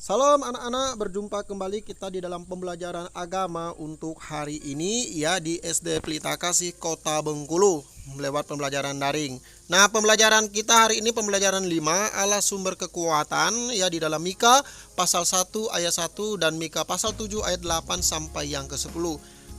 Salam anak-anak, berjumpa kembali kita di dalam pembelajaran agama untuk hari ini ya di SD Pelita Kasih Kota Bengkulu lewat pembelajaran daring. Nah, pembelajaran kita hari ini pembelajaran 5 Allah sumber kekuatan ya di dalam Mika pasal 1 ayat 1 dan Mika pasal 7 ayat 8 sampai yang ke-10.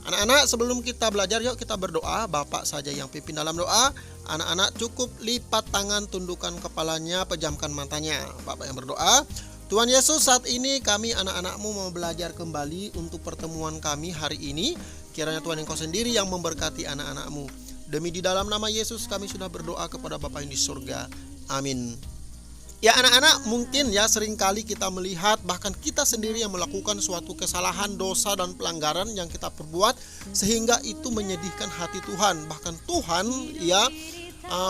Anak-anak, sebelum kita belajar yuk kita berdoa. Bapak saja yang pimpin dalam doa. Anak-anak cukup lipat tangan, tundukkan kepalanya, pejamkan matanya. Bapak yang berdoa. Tuhan Yesus, saat ini kami anak-anak-Mu mau belajar kembali untuk pertemuan kami hari ini. Kiranya Tuhan Engkau sendiri yang memberkati anak-anak-Mu. Demi di dalam nama Yesus kami sudah berdoa kepada Bapa yang di surga. Amin. Ya anak-anak, mungkin ya seringkali kita melihat bahkan kita sendiri yang melakukan suatu kesalahan, dosa dan pelanggaran yang kita perbuat sehingga itu menyedihkan hati Tuhan. Bahkan Tuhan ya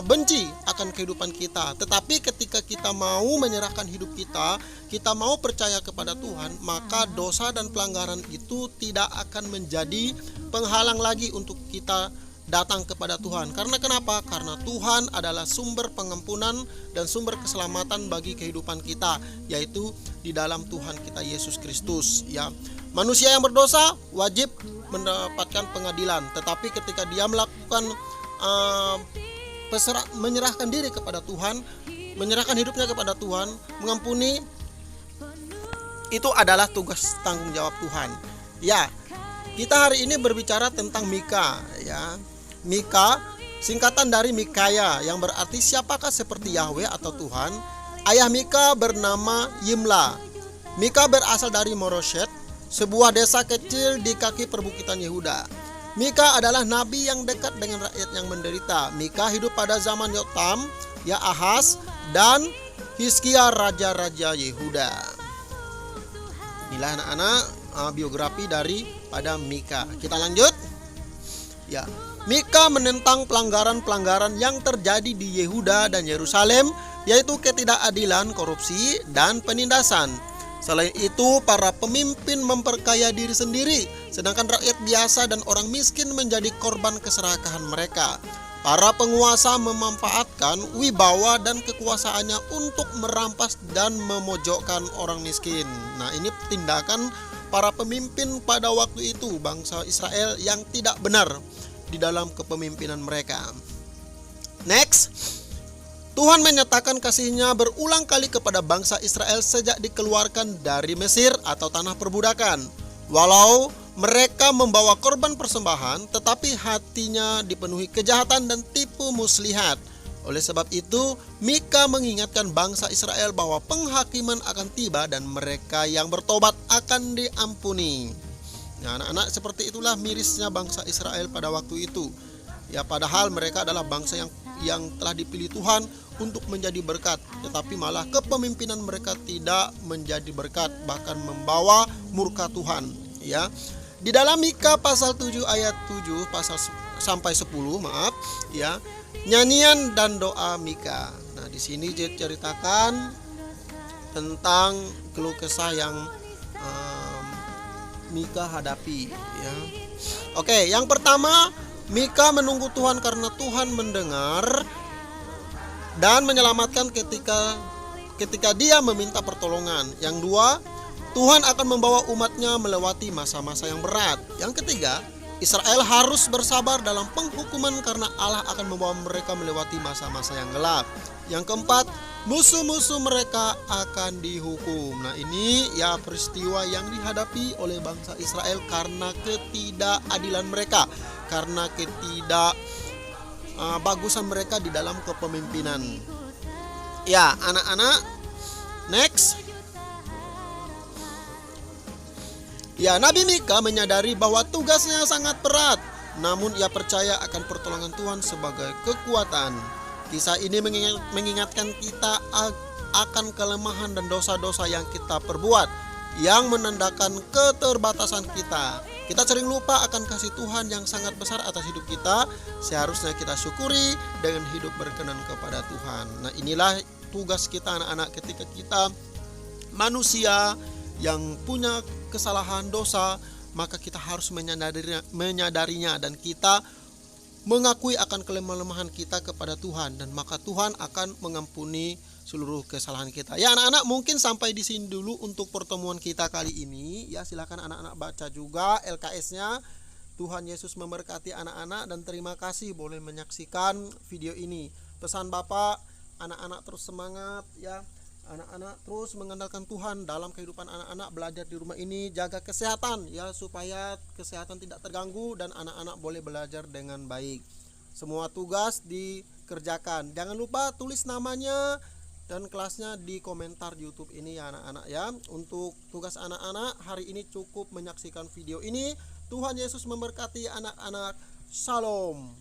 benci akan kehidupan kita. Tetapi ketika kita mau menyerahkan hidup kita, kita mau percaya kepada Tuhan, maka dosa dan pelanggaran itu tidak akan menjadi penghalang lagi untuk kita datang kepada Tuhan. Karena kenapa? Karena Tuhan adalah sumber pengampunan dan sumber keselamatan bagi kehidupan kita, yaitu di dalam Tuhan kita Yesus Kristus ya. Manusia yang berdosa wajib mendapatkan pengadilan, tetapi ketika dia melakukan menyerahkan diri kepada Tuhan, menyerahkan hidupnya kepada Tuhan, mengampuni, itu adalah tugas tanggung jawab Tuhan. Ya, kita hari ini berbicara tentang Mika ya. Mika singkatan dari Mikaya yang berarti siapakah seperti Yahweh atau Tuhan. Ayah Mika bernama Yimla. Mika berasal dari Moroshet, sebuah desa kecil di kaki perbukitan Yehuda. Mika adalah nabi yang dekat dengan rakyat yang menderita. Mika hidup pada zaman Yotam, ya Ahaz, dan Hizkia raja-raja Yehuda. Inilah anak-anak biografi daripada Mika. Kita lanjut. Ya, Mika menentang pelanggaran-pelanggaran yang terjadi di Yehuda dan Yerusalem, yaitu ketidakadilan, korupsi, dan penindasan. Selain itu, para pemimpin memperkaya diri sendiri, sedangkan rakyat biasa dan orang miskin menjadi korban keserakahan mereka. Para penguasa memanfaatkan wibawa dan kekuasaannya untuk merampas dan memojokkan orang miskin. Nah, ini tindakan para pemimpin pada waktu itu, bangsa Israel yang tidak benar di dalam kepemimpinan mereka. Next. Tuhan menyatakan kasih-Nya berulang kali kepada bangsa Israel sejak dikeluarkan dari Mesir atau tanah perbudakan. Walau mereka membawa korban persembahan, tetapi hatinya dipenuhi kejahatan dan tipu muslihat. Oleh sebab itu, Mika mengingatkan bangsa Israel bahwa penghakiman akan tiba dan mereka yang bertobat akan diampuni. Nah, anak-anak, seperti itulah mirisnya bangsa Israel pada waktu itu. Ya, padahal mereka adalah bangsa yang telah dipilih Tuhan untuk menjadi berkat, tetapi malah kepemimpinan mereka tidak menjadi berkat, bahkan membawa murka Tuhan ya. Di dalam Mika pasal 7 ayat 7 pasal sampai 10 ya, nyanyian dan doa Mika. Nah, di sini diceritakan tentang keluh kesah yang Mika hadapi ya. Oke, yang pertama, Mika menunggu Tuhan karena Tuhan mendengar dan menyelamatkan ketika dia meminta pertolongan. Yang dua, Tuhan akan membawa umatnya melewati masa-masa yang berat. Yang ketiga, Israel harus bersabar dalam penghukuman karena Allah akan membawa mereka melewati masa-masa yang gelap. Yang keempat, musuh-musuh mereka akan dihukum. Nah, ini ya peristiwa yang dihadapi oleh bangsa Israel karena ketidakadilan mereka, karena bagusan mereka di dalam kepemimpinan. Ya, anak-anak, next. Ya, Nabi Mika menyadari bahwa tugasnya sangat berat, namun ia percaya akan pertolongan Tuhan sebagai kekuatan. Kisah ini mengingatkan kita akan kelemahan dan dosa-dosa yang kita perbuat, yang menandakan keterbatasan kita. Kita sering lupa akan kasih Tuhan yang sangat besar atas hidup kita. Seharusnya kita syukuri dengan hidup berkenan kepada Tuhan. Nah, inilah tugas kita anak-anak ketika kita manusia yang punya kesalahan dosa, maka kita harus menyadarinya dan kita mengakui akan kelemahan kita kepada Tuhan, dan maka Tuhan akan mengampuni seluruh kesalahan kita. Ya anak-anak, mungkin sampai di sini dulu untuk pertemuan kita kali ini. Ya silakan anak-anak baca juga LKS-nya. Tuhan Yesus memberkati anak-anak dan terima kasih boleh menyaksikan video ini. Pesan Bapak, anak-anak terus semangat ya. Anak-anak terus mengandalkan Tuhan dalam kehidupan anak-anak, belajar di rumah ini, jaga kesehatan ya supaya kesehatan tidak terganggu dan anak-anak boleh belajar dengan baik. Semua tugas dikerjakan. Jangan lupa tulis namanya dan kelasnya di komentar YouTube ini ya anak-anak ya. Untuk tugas anak-anak hari ini cukup menyaksikan video ini. Tuhan Yesus memberkati anak-anak. Shalom.